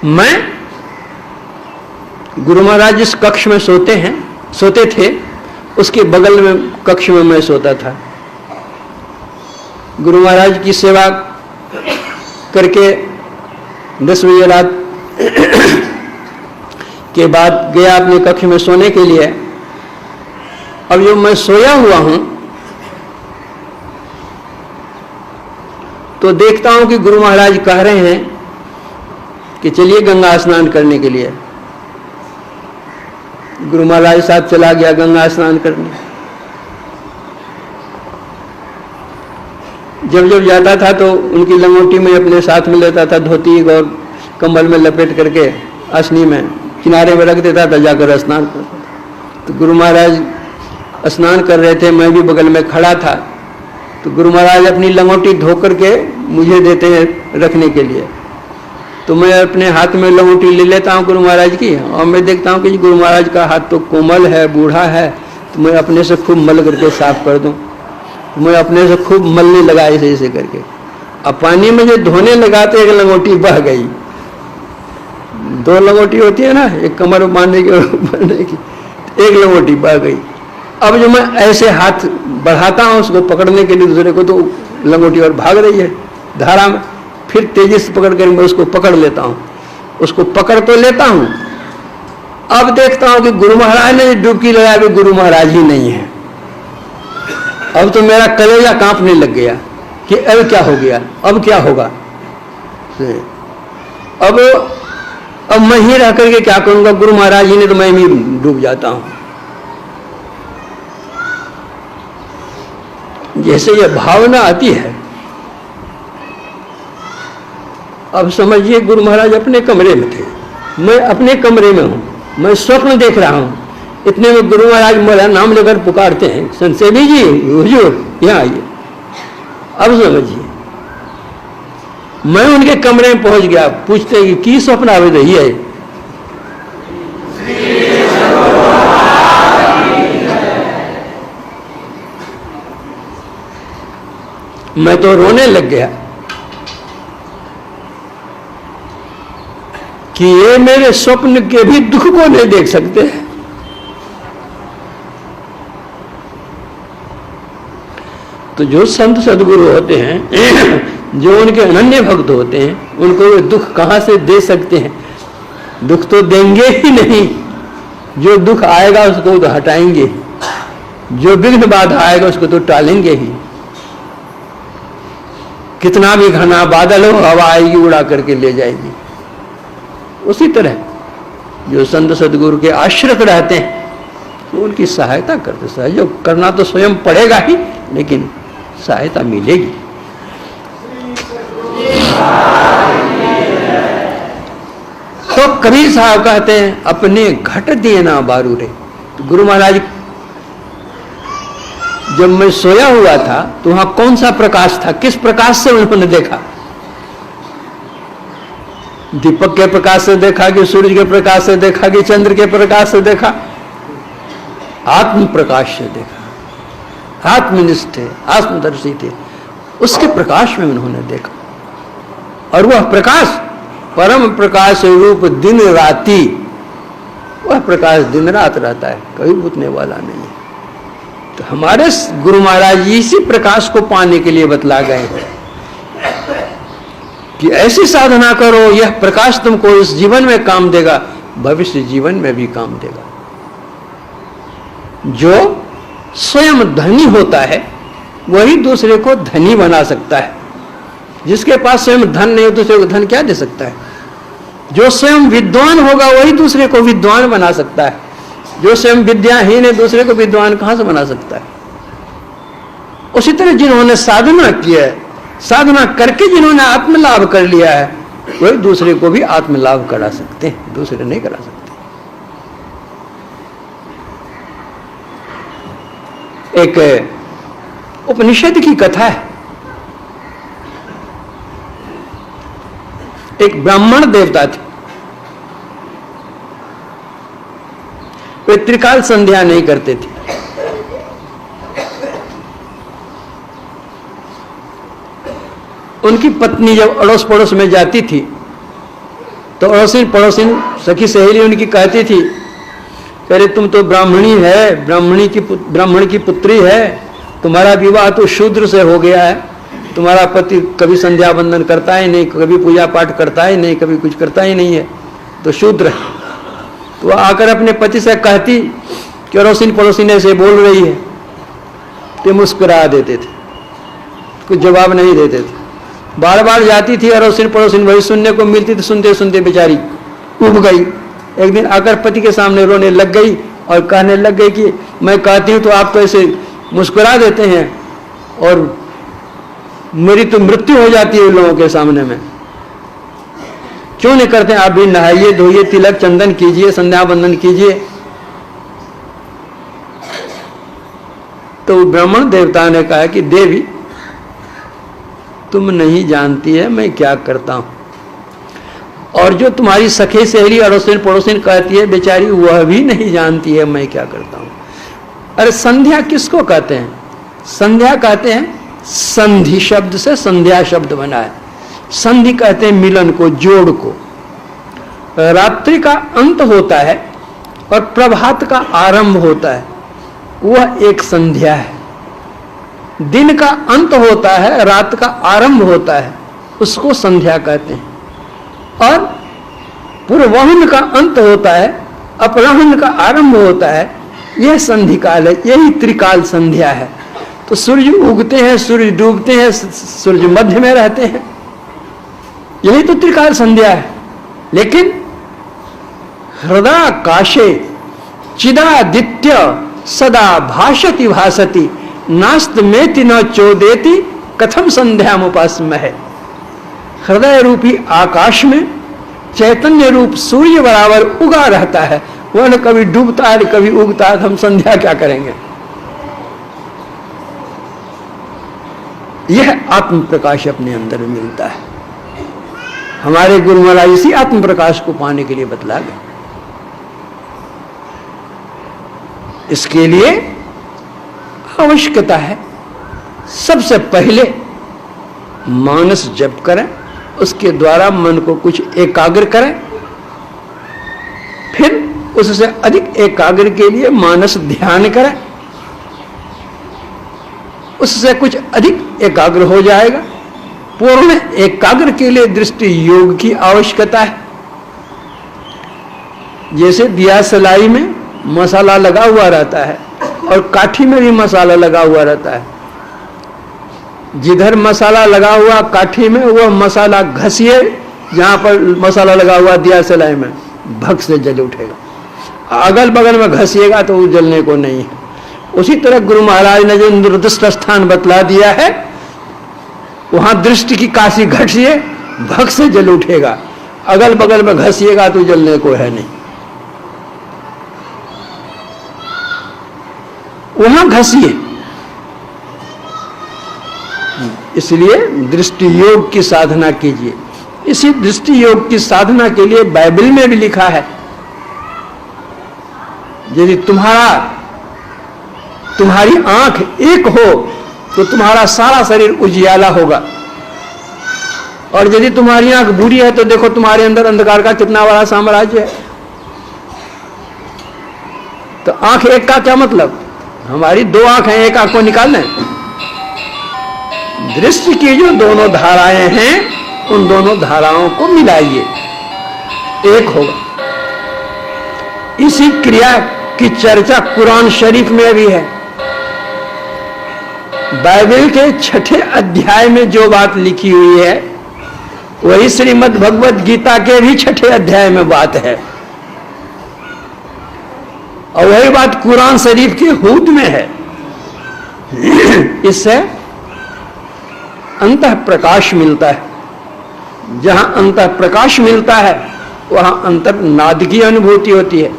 मैं गुरु महाराज जिस कक्ष में सोते थे उसके बगल में कक्ष में मैं सोता था। गुरु महाराज की सेवा करके 10 बजे रात के बाद गया अपने कक्ष में सोने के लिए। अब जो मैं सोया हुआ हूं तो देखता हूं कि गुरु महाराज कह रहे हैं कि चलिए गंगा स्नान करने के लिए। गुरु महाराज साथ चला गया गंगा स्नान करने। जब जब जाता था तो उनकी लंगोटी में अपने साथ में लेता था, धोती और कंबल में लपेट करके असनी में किनारे में रख देता था, जाकर स्नान करता था। तो गुरु महाराज स्नान कर रहे थे, मैं भी बगल में खड़ा था। तो गुरु महाराज अपनी लंगोटी धो करके मुझे देते हैं रखने के लिए। तो मैं अपने हाथ में लंगोटी ले लेता हूँ गुरु महाराज की, और मैं देखता हूँ कि गुरु महाराज का हाथ तो कोमल है, बूढ़ा है, तो मैं अपने से खूब मल करके साफ कर दूँ। तो मैं अपने से खूब मलने लगा ऐसे करके। अब पानी में जो धोने लगा तो एक लंगोटी बह गई। 2 लंगोटी होती है ना, एक कमर में बांधने की और बांधने की, एक लंगोटी बह गई। अब जो मैं ऐसे हाथ बढ़ाता हूँ उसको पकड़ने के लिए दूसरे को, तो लंगोटी और भाग रही है धारा में। फिर तेजी से पकड़ कर मैं उसको पकड़ लेता हूँ, उसको पकड़ तो लेता हूँ। अब देखता हूँ कि गुरु महाराज ने डुबकी लगाया, भी गुरु महाराज ही नहीं है। अब तो मेरा कलेजा कांपने लग गया कि अब क्या हो गया, अब क्या होगा। अब मैं ही रह करके क्या करूंगा, गुरु महाराज जी ने तो मैं भी डूब जाता हूं। जैसे ये भावना आती है। अब समझिए गुरु महाराज अपने कमरे में थे, मैं अपने कमरे में हूं, मैं स्वप्न देख रहा हूं। इतने में गुरु महाराज मेरा नाम लेकर पुकारते हैं, संसेवी जी हुजूर यहाँ आइए। अब समझिए मैं उनके कमरे में पहुंच गया। पूछते हैं कि स्वप्न आवे रही है। मैं तो रोने लग गया कि ये मेरे स्वप्न के भी दुख को नहीं देख सकते। तो जो संत सदगुरु होते हैं, जो उनके अनन्य भक्त होते हैं, उनको वे दुख कहां से दे सकते हैं। दुख तो देंगे ही नहीं, जो दुख आएगा उसको तो हटाएंगे, जो विघ्न बाधा आएगा उसको तो टालेंगे ही। कितना भी घना बादल हो, हवा आएगी उड़ा करके ले जाएगी। उसी तरह जो संत सदगुरु के आश्रित रहते हैं तो उनकी सहायता करते, सहयोग करना तो स्वयं पड़ेगा ही, लेकिन सहायता मिलेगी। तो कबीर साहब कहते हैं अपने घट दिए ना बारू रे। तो गुरु महाराज जब मैं सोया हुआ था तो वहां कौन सा प्रकाश था, किस प्रकाश से उन्होंने देखा। दीपक के प्रकाश से देखा कि सूर्य के प्रकाश से देखा कि चंद्र के प्रकाश से देखा, आत्म प्रकाश से देखा। आत्मनिष्ठ थे, आत्मदर्शी थे, उसके प्रकाश में उन्होंने देखा। और वह प्रकाश परम प्रकाश रूप दिन राती, वह प्रकाश दिन रात रहता है, कभी बुझने वाला नहीं है। तो हमारे गुरु महाराज इसी प्रकाश को पाने के लिए बतला गए हैं कि ऐसी साधना करो, यह प्रकाश तुमको इस जीवन में काम देगा, भविष्य जीवन में भी काम देगा। जो स्वयं धनी होता है वही दूसरे को धनी बना सकता है। जिसके पास स्वयं धन नहीं हो दूसरे को धन क्या दे सकता है। जो स्वयं विद्वान होगा वही दूसरे को विद्वान बना सकता है। जो स्वयं विद्याहीन है दूसरे को विद्वान कहां से बना सकता है। उसी तरह जिन्होंने साधना की है, साधना करके जिन्होंने आत्मलाभ कर लिया है, वही दूसरे को भी आत्मलाभ करा सकते हैं, दूसरे नहीं करा सकते। एक उपनिषद की कथा है। एक ब्राह्मण देवता थे, वे त्रिकाल संध्या नहीं करते थे। उनकी पत्नी जब अड़ोस पड़ोस में जाती थी तो अड़ोसिन पड़ोसिन सखी सहेली उनकी कहती थी, कह रहे तुम तो ब्राह्मणी है, ब्राह्मण की पुत्री है, तुम्हारा विवाह तो शूद्र से हो गया है, तुम्हारा पति कभी संध्या बंदन करता ही नहीं, कभी पूजा पाठ करता ही नहीं, कभी कुछ करता ही नहीं है, तो शूद्र है। तो आकर अपने पति से कहती कि अड़ोसिन पड़ोसिन ऐसे बोल रही है, तो मुस्कुरा देते थे, कुछ जवाब नहीं देते थे। बार बार जाती थी अड़ोसिन पड़ोसिन, वही सुनने को मिलती थी, सुनते सुनते बेचारी उब गई। एक दिन आकर पति के सामने रोने लग गई और कहने लग गई कि मैं कहती हूँ तो आप तो ऐसे मुस्कुरा देते हैं और मेरी तो मृत्यु हो जाती है उन लोगों के सामने में, क्यों नहीं करते आप भी? नहाइए धोइए, तिलक चंदन कीजिए, संध्या बंदन कीजिए। तो ब्राह्मण देवता ने कहा कि देवी तुम नहीं जानती है मैं क्या करता हूं, और जो तुम्हारी सखी सहेली अड़ोसिन पड़ोसिन कहती है बेचारी, वह भी नहीं जानती है मैं क्या करता हूं। अरे संध्या किसको कहते हैं? संध्या कहते हैं, संधि शब्द से संध्या शब्द बना है। संधि कहते हैं मिलन को, जोड़ को। रात्रि का अंत होता है और प्रभात का आरंभ होता है, वह एक संध्या है। दिन का अंत होता है, रात का आरंभ होता है, उसको संध्या कहते हैं। और पूर्वाह्न का अंत होता है, अपराह्न का आरंभ होता है, यह संधि काल है, यही त्रिकाल संध्या है। तो सूर्य उगते हैं, सूर्य डूबते हैं, सूर्य मध्य में रहते हैं, यही तो त्रिकाल संध्या है। लेकिन हृदयाकाशे चिदादित्य सदा भाषति भासति नास्तमेति न चोदेति कथम संध्यामुपास्म है। हृदय रूपी आकाश में चैतन्य रूप सूर्य बराबर उगा रहता है, वह न कभी डूबता है कभी उगता है, हम संध्या क्या करेंगे? यह आत्म प्रकाश अपने अंदर में मिलता है। हमारे गुरु महाराज इसी आत्म प्रकाश को पाने के लिए बतला गए। इसके लिए आवश्यकता है सबसे पहले मानस जप करें, उसके द्वारा मन को कुछ एकाग्र करें, फिर उससे अधिक एकाग्र के लिए मानस ध्यान करें, उससे कुछ अधिक एकाग्र हो जाएगा। पूर्ण एकाग्र के लिए दृष्टि योग की आवश्यकता है। जैसे दिया सलाई में मसाला लगा हुआ रहता है और काठी में भी मसाला लगा हुआ रहता है, जिधर मसाला लगा हुआ काठी में, वह मसाला घसिए जहां पर मसाला लगा हुआ दिया सलाई में, भग से जल उठेगा। अगल बगल में घसिएगा तो वो जलने को नहीं है। उसी तरह गुरु महाराज ने जो निर्दिष्ट स्थान बतला दिया है, वहां दृष्टि की काशी घसिए, भग से जल उठेगा। अगल बगल में घसिएगा तो जलने को है नहीं। वहां घसिए। इसलिए दृष्टि योग की साधना कीजिए। इसी दृष्टि योग की साधना के लिए बाइबल में भी लिखा है, यदि तुम्हारी आंख एक हो तो तुम्हारा सारा शरीर उजियाला होगा, और यदि तुम्हारी आंख बुरी है तो देखो तुम्हारे अंदर अंधकार का कितना बड़ा साम्राज्य है। तो आंख एक का क्या मतलब? हमारी दो आंख हैं, एक आंख को निकाल लें। दृष्टि की जो दोनों धाराएं हैं, उन दोनों धाराओं को मिलाइए, एक होगा। इसी क्रिया की चर्चा कुरान शरीफ में भी है। बाइबल के 6ठे अध्याय में जो बात लिखी हुई है, वही श्रीमद् भगवद गीता के भी 6ठे अध्याय में बात है, और वही बात कुरान शरीफ के हुद में है। इससे अंतः प्रकाश मिलता है। जहां अंतः प्रकाश मिलता है वहां अंतर्नाद की अनुभूति होती है।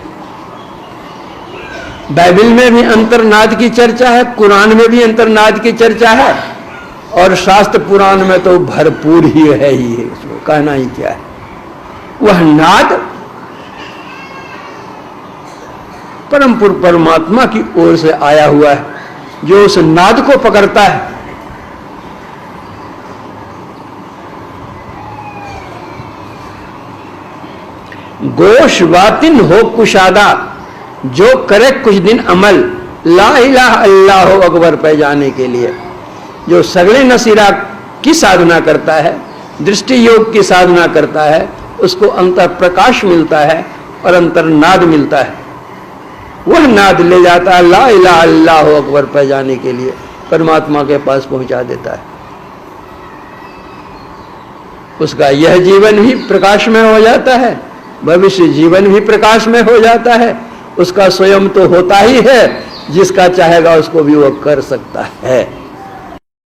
बाइबल में भी अंतर्नाद की चर्चा है, कुरान में भी अंतर्नाद की चर्चा है, और शास्त्र पुराण में तो भरपूर ही है ही है, इसमें कहना ही क्या है। वह नाद परम परमात्मा की ओर से आया हुआ है, जो उस नाद को पकड़ता है गोश वातिन हो कुशादा, जो करे कुछ दिन अमल, ला इलाहा अल्लाह अकबर पे जाने के लिए। जो सगले नसीरा की साधना करता है, दृष्टि योग की साधना करता है, उसको अंतर प्रकाश मिलता है और अंतर नाद मिलता है। वह नाद ले जाता है ला इलाहा अल्लाह अकबर पे जाने के लिए, परमात्मा के पास पहुंचा देता है। उसका यह जीवन भी प्रकाश में हो जाता है, भविष्य जीवन भी प्रकाश में हो जाता है। उसका स्वयं तो होता ही है, जिसका चाहेगा उसको भी वो कर सकता है।